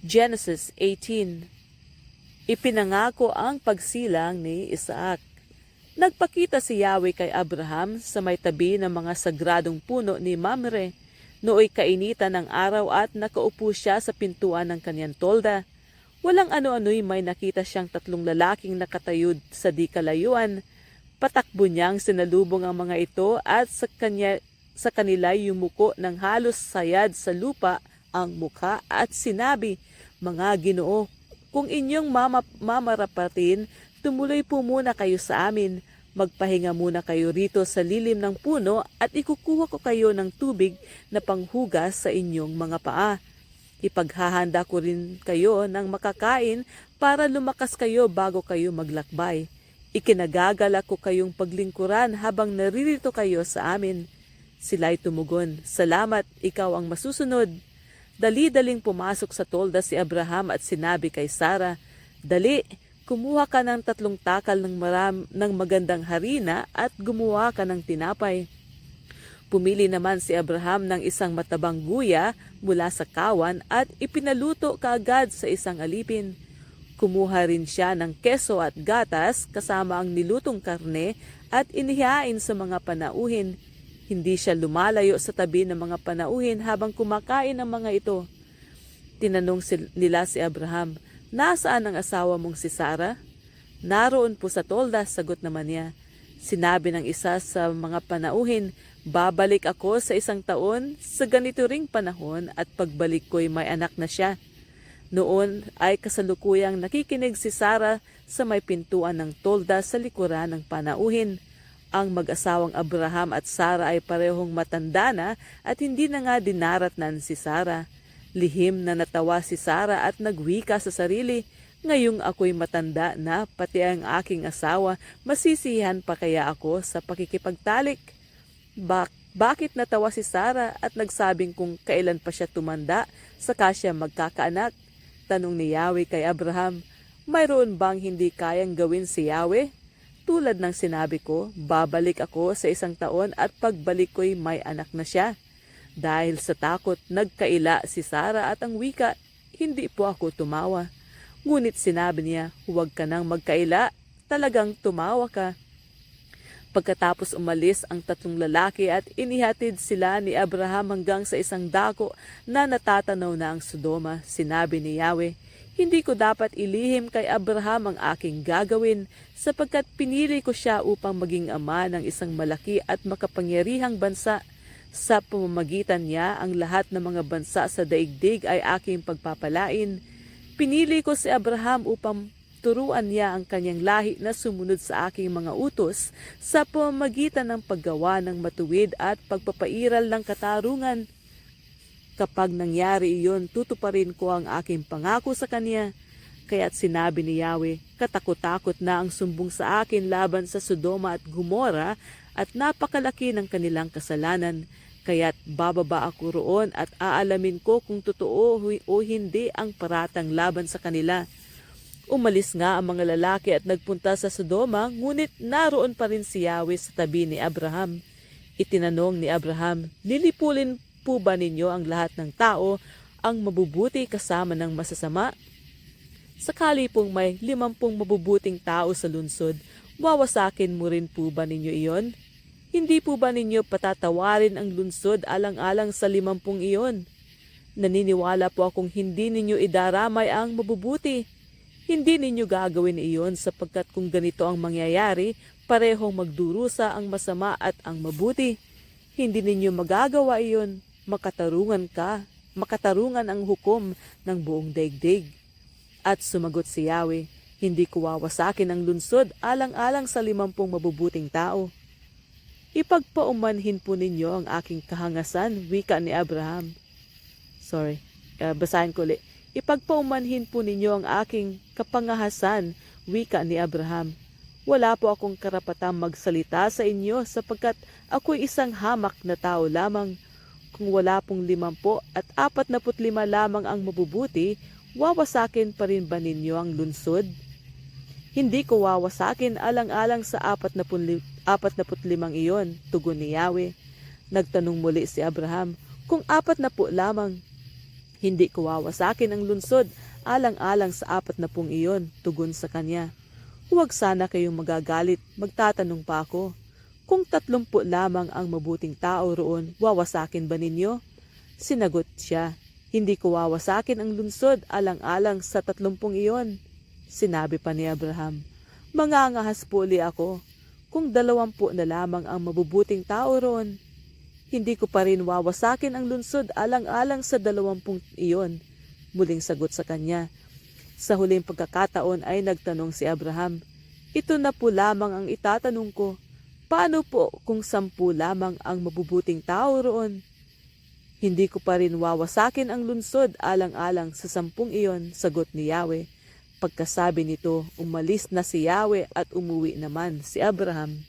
Genesis 18. Ipinangako ang pagsilang ni Isaac. Nagpakita si Yahweh kay Abraham sa may tabi ng mga sagradong puno ni Mamre. Nooy kainitan ng araw at nakaupo siya sa pintuan ng kanyang tolda. Walang ano-ano'y may nakita siyang tatlong lalaking nakatayud sa di kalayuan. Patakbo niyang sinalubong ang mga ito at sa kanila yumuko ng halos sayad sa lupa ang mukha at sinabi, "Mga Ginoo, kung inyong mamarapatin, tumuloy po muna kayo sa amin. Magpahinga muna kayo rito sa lilim ng puno at ikukuha ko kayo ng tubig na panghugas sa inyong mga paa. Ipaghahanda ko rin kayo ng makakain para lumakas kayo bago kayo maglakbay. Ikinagagala ko kayong paglingkuran habang naririto kayo sa amin." Sila'y tumugon, "Salamat, ikaw ang masusunod." Dali-daling pumasok sa tolda si Abraham at sinabi kay Sarah, "Dali, kumuha ka ng 3 takal ng magandang harina at gumawa ka ng tinapay." Pumili naman si Abraham ng isang matabang guya mula sa kawan at ipinaluto kaagad sa isang alipin. Kumuha rin siya ng keso at gatas kasama ang nilutong karne at inihain sa mga panauhin. Hindi siya lumalayo sa tabi ng mga panauhin habang kumakain ang mga ito. Tinanong nila si Abraham, "Nasaan ang asawa mong si Sarah?" "Naroon po sa tolda," sagot naman niya. Sinabi ng isa sa mga panauhin, "Babalik ako sa 1 taon sa ganito ring panahon at pagbalik ko'y may anak na siya." Noon ay kasalukuyang nakikinig si Sarah sa may pintuan ng tolda sa likuran ng panauhin. Ang mag-asawang Abraham at Sarah ay parehong matanda na at hindi na nga dinaratnan si Sarah. Lihim na natawa si Sarah at nagwika sa sarili, "Ngayong ako'y matanda na, pati ang aking asawa, masisihan pa kaya ako sa pakikipagtalik?" Bakit natawa si Sarah at nagsabing kung kailan pa siya tumanda, saka siya magkakaanak? Tanong ni Yahweh kay Abraham, "Mayroon bang hindi kayang gawin si Yahweh? Tulad ng sinabi ko, babalik ako sa 1 taon at pagbalik ko'y may anak na siya." Dahil sa takot, nagkaila si Sarah at ang wika, "Hindi po ako tumawa." Ngunit sinabi niya, "Huwag ka nang magkaila, talagang tumawa ka." Pagkatapos umalis ang 3 lalaki at inihatid sila ni Abraham hanggang sa isang dako na natatanaw na ang Sodoma, sinabi ni Yahweh, "Hindi ko dapat ilihim kay Abraham ang aking gagawin sapagkat pinili ko siya upang maging ama ng isang malaki at makapangyarihang bansa. Sa pamamagitan niya ang lahat ng mga bansa sa daigdig ay aking pagpapalain. Pinili ko si Abraham upang turuan niya ang kanyang lahi na sumunod sa aking mga utos sa pamamagitan ng paggawa ng matuwid at pagpapairal ng katarungan. Kapag nangyari iyon, tutuparin ko ang aking pangako sa kanya." Kaya't sinabi ni Yahweh, "Katakot-takot na ang sumbong sa akin laban sa Sodoma at Gomora at napakalaki ng kanilang kasalanan. Kaya't bababa ako roon at aalamin ko kung totoo o hindi ang paratang laban sa kanila." Umalis nga ang mga lalaki at nagpunta sa Sodoma, ngunit naroon pa rin si Yahweh sa tabi ni Abraham. Itinanong ni Abraham, "Lilipulin po ba ninyo ang lahat ng tao, ang mabubuti kasama ng masasama? Sakali pong may 50 mabubuting tao sa lungsod, wawasakin mo rin po ba ninyo iyon? Hindi po ba ninyo patatawarin ang lungsod alang-alang sa 50 iyon? Naniniwala po akong hindi ninyo idaramay ang mabubuti. Hindi ninyo gagawin iyon sapagkat kung ganito ang mangyayari, parehong magdurusa ang masama at ang mabuti. Hindi ninyo magagawa iyon. Makatarungan ang hukom ng buong daigdig." At sumagot si Yahweh, "Hindi ko wawasakin ang lungsod alang-alang sa 50 mabubuting tao." "Ipagpaumanhin po ninyo ang aking kahangasan," wika ni Abraham. Basahin ko ulit. "Ipagpaumanhin po ninyo ang aking kapangahasan," wika ni Abraham. "Wala po akong karapatang magsalita sa inyo sapagkat ako'y isang hamak na tao lamang. Kung wala pong 50 at 45 lamang ang mabubuti, wawasakin pa rin ba ninyo ang lungsod? Hindi ko wawasakin alang-alang sa 45 iyon," tugon ni Yahweh. Nagtanong muli si Abraham, "Kung 40 lamang, Hindi ko wawasakin ang lungsod alang-alang sa 40 iyon, tugon sa kanya. Huwag sana kayong magagalit, magtatanong pa ako. Kung 30 lamang ang mabuting tao roon, wawasakin ba ninyo? Sinagot siya, hindi ko wawasakin ang lungsod alang-alang sa 30 iyon. Sinabi pa ni Abraham, mangangahas po uli ako. Kung 20 na lamang ang mabubuting tao roon, hindi ko pa rin wawasakin ang lungsod alang-alang sa 20 iyon. Muling sagot sa kanya. Sa huling pagkakataon ay nagtanong si Abraham, ito na po lamang ang itatanong ko. Paano po kung 10 lamang ang mabubuting tao roon? Hindi ko pa rin wawasakin ang lungsod alang-alang sa 10 iyon, sagot ni Yahweh. Pagkasabi nito, umalis na si Yahweh at umuwi naman si Abraham.